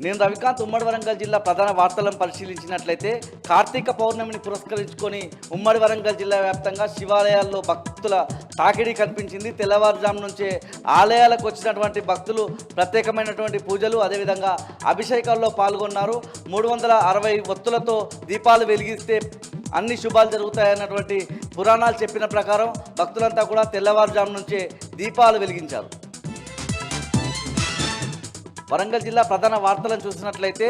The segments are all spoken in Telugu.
నేను రవికాంత్ ఉమ్మడి వరంగల్ జిల్లా ప్రధాన వార్తలను పరిశీలించినట్లయితే కార్తీక పౌర్ణమిని పురస్కరించుకొని ఉమ్మడి వరంగల్ జిల్లా వ్యాప్తంగా శివాలయాల్లో భక్తుల తాకిడి కనిపించింది. తెల్లవారుజాము నుంచే ఆలయాలకు వచ్చినటువంటి భక్తులు ప్రత్యేకమైనటువంటి పూజలు అదేవిధంగా అభిషేకాల్లో పాల్గొన్నారు. 360 ఒత్తులతో దీపాలు వెలిగిస్తే అన్ని శుభాలు జరుగుతాయన్నటువంటి పురాణాలు చెప్పిన ప్రకారం భక్తులంతా కూడా తెల్లవారుజాము నుంచే దీపాలు వెలిగించారు. వరంగల్ జిల్లా ప్రధాన వార్తలను చూసినట్లయితే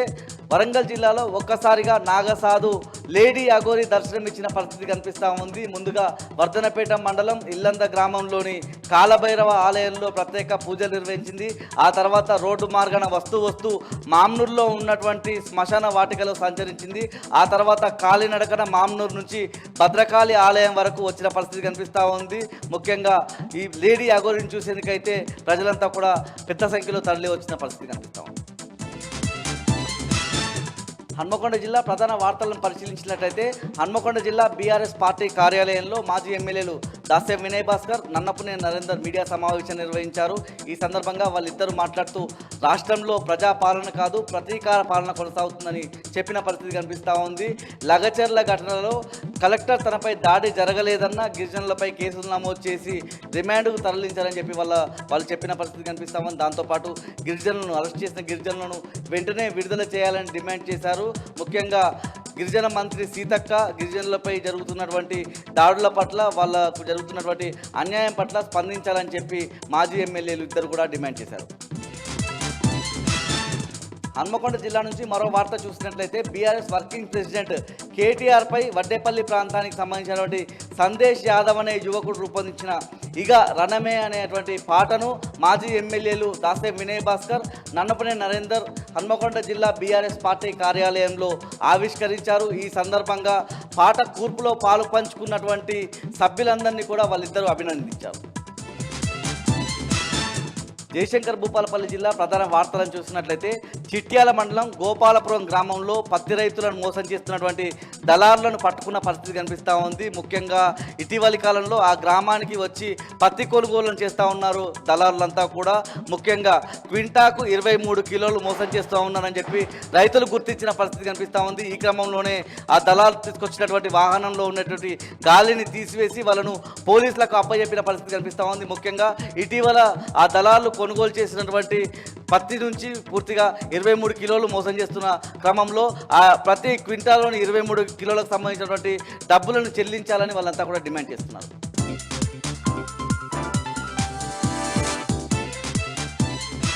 వరంగల్ జిల్లాలో ఒక్కసారిగా నాగసాధు లేడీ అఘోరి దర్శనం ఇచ్చిన పరిస్థితి కనిపిస్తూ ఉంది. ముందుగా వర్ధనపేట మండలం ఇల్లంద గ్రామంలోని కాలభైరవ ఆలయంలో ప్రత్యేక పూజలు నిర్వహించింది. ఆ తర్వాత రోడ్డు మార్గాన వస్తూ మామ్నూరులో ఉన్నటువంటి శ్మశాన వాటికలో సంచరించింది. ఆ తర్వాత కాలినడకన మామ్నూరు నుంచి భద్రకాళి ఆలయం వరకు వచ్చిన పరిస్థితి కనిపిస్తూ ఉంది. ముఖ్యంగా ఈ లేడీ అఘోరిని చూసేందుకైతే ప్రజలంతా కూడా పెద్ద సంఖ్యలో తరలి వచ్చిన పరిస్థితి కనిపిస్తూ ఉంది. హన్మకొండ జిల్లా ప్రధాన వార్తలను పరిశీలించినట్లయితే హన్మకొండ జిల్లా బీఆర్ఎస్ పార్టీ కార్యాలయంలో మాజీ ఎమ్మెల్యేలు దాసే వినయ్ భాస్కర్, నన్నపునే నరేందర్ మీడియా సమావేశం నిర్వహించారు. ఈ సందర్భంగా వాళ్ళిద్దరూ మాట్లాడుతూ రాష్ట్రంలో ప్రజాపాలన కాదు ప్రతీకార పాలన కొనసాగుతుందని చెప్పిన పరిస్థితి కనిపిస్తూ ఉంది. లగచర్ల ఘటనలో కలెక్టర్ తనపై దాడి జరగలేదన్న గిరిజనులపై కేసులు నమోదు చేసి రిమాండ్కు తరలించారని చెప్పి వాళ్ళు చెప్పిన పరిస్థితి కనిపిస్తూ ఉంది. దాంతోపాటు గిరిజనులను అరెస్ట్ చేసిన గిరిజనులను వెంటనే విడుదల చేయాలని డిమాండ్ చేశారు. ముఖ్యంగా గిరిజన మంత్రి సీతక్క గిరిజనులపై జరుగుతున్నటువంటి దాడుల పట్ల వాళ్ళకు జరుగుతున్నటువంటి అన్యాయం పట్ల స్పందించాలని చెప్పి మాజీ ఎమ్మెల్యేలు ఇద్దరు కూడా డిమాండ్ చేశారు. హన్మకొండ జిల్లా నుంచి మరో వార్త చూసినట్లయితే బీఆర్ఎస్ వర్కింగ్ ప్రెసిడెంట్ కేటీఆర్పై వడ్డేపల్లి ప్రాంతానికి సంబంధించినటువంటి సందేశ్ యాదవ్ అనే యువకుడు రూపొందించిన ఇగ రణమే అనేటువంటి పాటను మాజీ ఎమ్మెల్యేలు దాసే వినయ్ భాస్కర్, నన్నపనే నరేందర్ హన్మకొండ జిల్లా బీఆర్ఎస్ పార్టీ కార్యాలయంలో ఆవిష్కరించారు. ఈ సందర్భంగా పాట కూర్పులో పాలు పంచుకున్నటువంటి సభ్యులందరినీ కూడా వాళ్ళిద్దరూ అభినందించారు. జయశంకర్ భూపాలపల్లి జిల్లా ప్రధాన వార్తలను చూసినట్లయితే చిట్యాల మండలం గోపాలపురం గ్రామంలో పత్తి రైతులను మోసం చేస్తున్నటువంటి దళారులను పట్టుకున్న పరిస్థితి కనిపిస్తూ ఉంది. ముఖ్యంగా ఇటీవలి కాలంలో ఆ గ్రామానికి వచ్చి పత్తి కొనుగోలు చేస్తూ ఉన్నారు దళారులంతా కూడా. ముఖ్యంగా క్వింటాకు 23 కిలోలు మోసం చేస్తూ ఉన్నారని చెప్పి రైతులు గుర్తించిన పరిస్థితి కనిపిస్తూ ఉంది. ఈ క్రమంలోనే ఆ దళారు తీసుకొచ్చినటువంటి వాహనంలో ఉన్నటువంటి గాలిని తీసివేసి వాళ్ళను పోలీసులకు అప్పచెప్పిన పరిస్థితి కనిపిస్తూ ఉంది. ముఖ్యంగా ఇటీవల ఆ దళారులు కొనుగోలు చేసినటువంటి పత్తి నుంచి పూర్తిగా 23 కిలోలు మోసం చేస్తున్న క్రమంలో ఆ ప్రతి క్వింటాల్లోని 23 కిలోలకు సంబంధించినటువంటి డబ్బులను చెల్లించాలని వాళ్ళంతా కూడా డిమాండ్ చేస్తున్నారు.